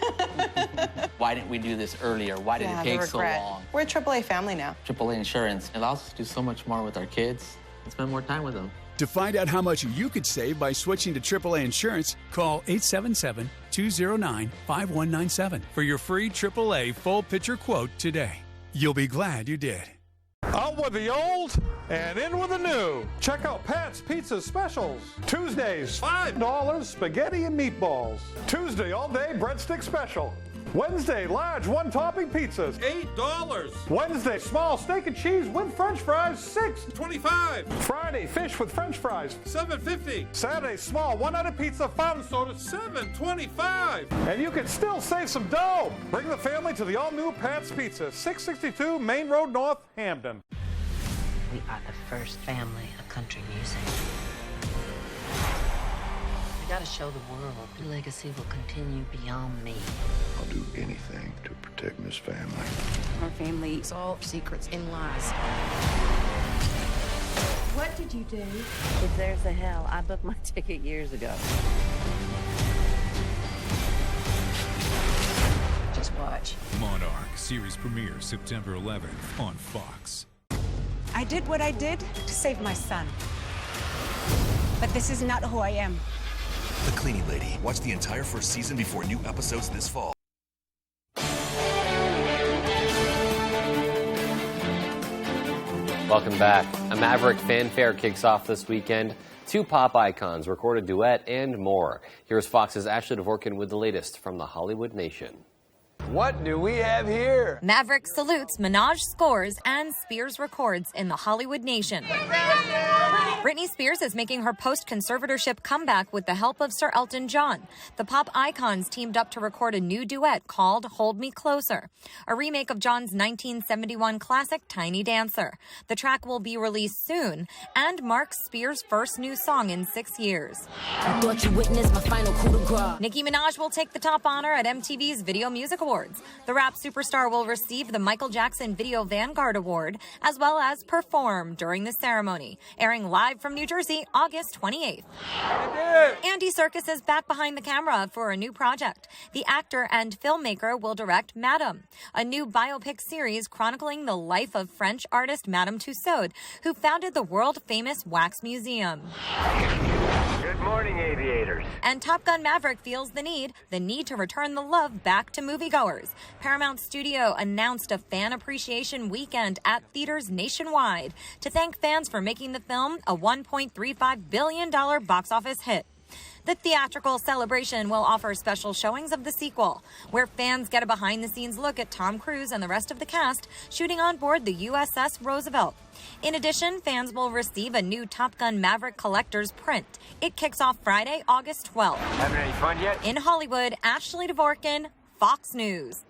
Why didn't we do this earlier? Why did it take so long? We're a AAA family now. AAA insurance allows us to do so much more with our kids and spend more time with them. To find out how much you could save by switching to AAA insurance, call 877-209-5197 for your free AAA full picture quote today. You'll be glad you did. Out with the old and in with the new. Check out Pat's Pizza Specials. Tuesdays, $5 spaghetti and meatballs. Tuesday all-day breadstick special. Wednesday, large one-topping pizzas, $8. Wednesday, small steak and cheese with French fries, $6.25. Friday, fish with French fries, $7.50. Saturday, small one-item pizza, fountain soda, $7.25. And you can still save some dough. Bring the family to the all-new Pat's Pizza, 662 Main Road North, Hamden. We are the first family of country music. I gotta show the world the legacy will continue beyond me. I'll do anything to protect this family. Our family is all secrets and lies. What did you do? If there's a hell, I booked my ticket years ago. Just watch. Monarch series premieres September 11th on Fox. I did what I did to save my son. But this is not who I am. The Cleaning Lady. Watch the entire first season before new episodes this fall. Welcome back. A Maverick fanfare kicks off this weekend. 2 pop icons record a duet and more. Here's Fox's Ashley Dvorkin with the latest from the Hollywood Nation. What do we have here? Maverick salutes, Minaj scores, and Spears records in the Hollywood Nation. Britney Spears is making her post-conservatorship comeback with the help of Sir Elton John. The pop icons teamed up to record a new duet called Hold Me Closer, a remake of John's 1971 classic Tiny Dancer. The track will be released soon and marks Spears' first new song in 6 years. I thought you witnessed my final coup de grace. Nicki Minaj will take the top honor at MTV's Video Music Awards. Awards. The rap superstar will receive the Michael Jackson Video Vanguard Award, as well as perform during the ceremony, airing live from New Jersey August 28th. Andy Serkis is back behind the camera for a new project. The actor and filmmaker will direct Madame, a new biopic series chronicling the life of French artist Madame Tussauds, who founded the world-famous wax museum. Good morning, aviators. And Top Gun Maverick feels the need to return the love back to moviegoers. Paramount Studio announced a fan appreciation weekend at theaters nationwide to thank fans for making the film a $1.35 billion box office hit. The theatrical celebration will offer special showings of the sequel, where fans get a behind-the-scenes look at Tom Cruise and the rest of the cast shooting on board the USS Roosevelt. In addition, fans will receive a new Top Gun Maverick collector's print. It kicks off Friday, August 12th. Having any fun yet? In Hollywood, Ashley Dvorkin, Fox News.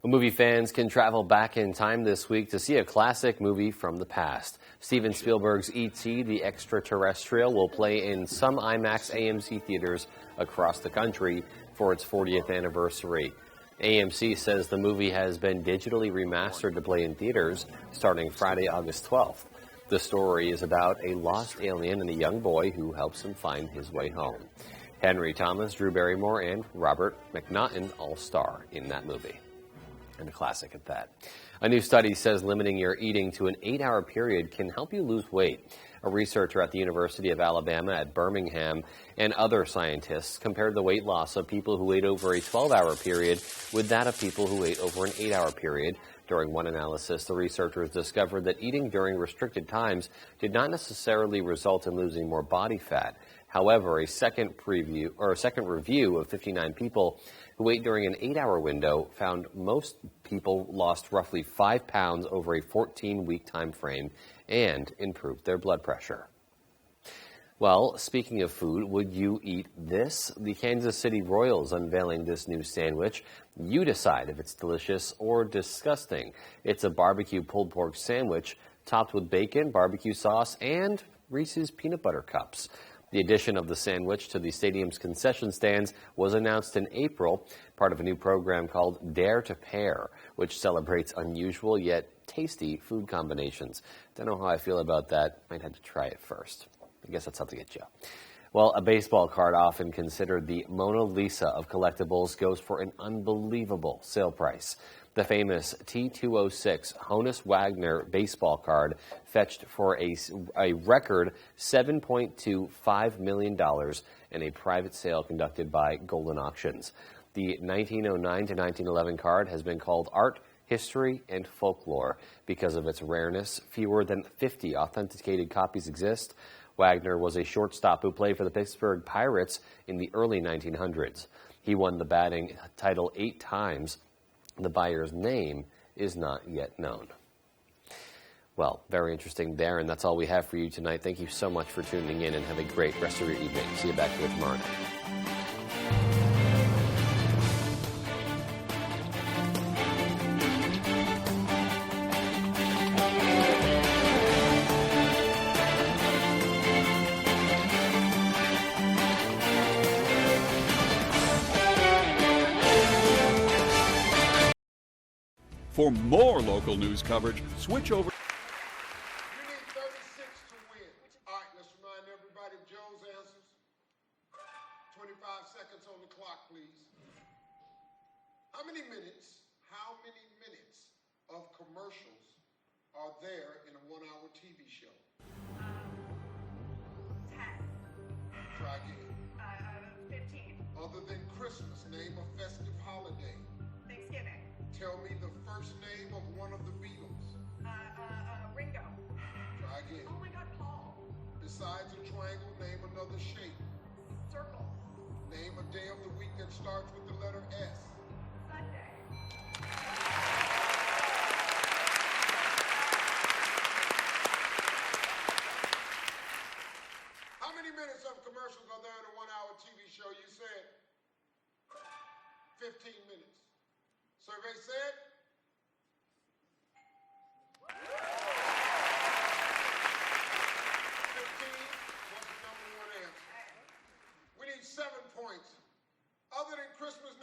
Well, movie fans can travel back in time this week to see a classic movie from the past. Steven Spielberg's E.T. the Extraterrestrial will play in some IMAX AMC theaters across the country for its 40th anniversary. AMC says the movie has been digitally remastered to play in theaters starting Friday, August 12th. The story is about a lost alien and a young boy who helps him find his way home. Henry Thomas, Drew Barrymore, and Robert McNaughton all star in that movie. And a classic at that. A new study says limiting your eating to an 8-hour period can help you lose weight. A researcher at the University of Alabama at Birmingham and other scientists compared the weight loss of people who ate over a 12-hour period with that of people who ate over an 8-hour period. During one analysis, the researchers discovered that eating during restricted times did not necessarily result in losing more body fat. However, a second review of 59 people who ate during an 8-hour window found most people lost roughly 5 pounds over a 14-week time frame and improved their blood pressure. Well, speaking of food, would you eat this? The Kansas City Royals unveiling this new sandwich. You decide if it's delicious or disgusting. It's a barbecue pulled pork sandwich topped with bacon, barbecue sauce, and Reese's peanut butter cups. The addition of the sandwich to the stadium's concession stands was announced in April, part of a new program called Dare to Pair, which celebrates unusual yet tasty food combinations. Don't know how I feel about that. Might have to try it first. I guess that's something to get you. Well, a baseball card often considered the Mona Lisa of collectibles goes for an unbelievable sale price. The famous T206 Honus Wagner baseball card fetched for a record $7.25 million in a private sale conducted by Golden Auctions. The 1909 to 1911 card has been called art, history, and folklore because of its rareness. Fewer than 50 authenticated copies exist. Wagner was a shortstop who played for the Pittsburgh Pirates in the early 1900s. He won the batting title 8 times. The buyer's name is not yet known. Well, very interesting there, and that's all we have for you tonight. Thank you so much for tuning in, and have a great rest of your evening. See you back here tomorrow night. For more local news coverage, switch over. You need 36 to win. All right, let's remind everybody of Joe's answers. 25 seconds on the clock, please. How many minutes of commercials are there in a 1-hour TV show? 10. Try again. 15. Other than Christmas, name a festive holiday. Thanksgiving. Tell me the first name of one of the Beatles. Ringo. Try again. Oh my God, Paul. Besides a triangle, name another shape. Circle. Name a day of the week that starts with the letter S. Sunday. How many minutes of commercials are there in a 1-hour TV show? You said 15 minutes. Survey said 15 was the number one answer. We need 7 points. Other than Christmas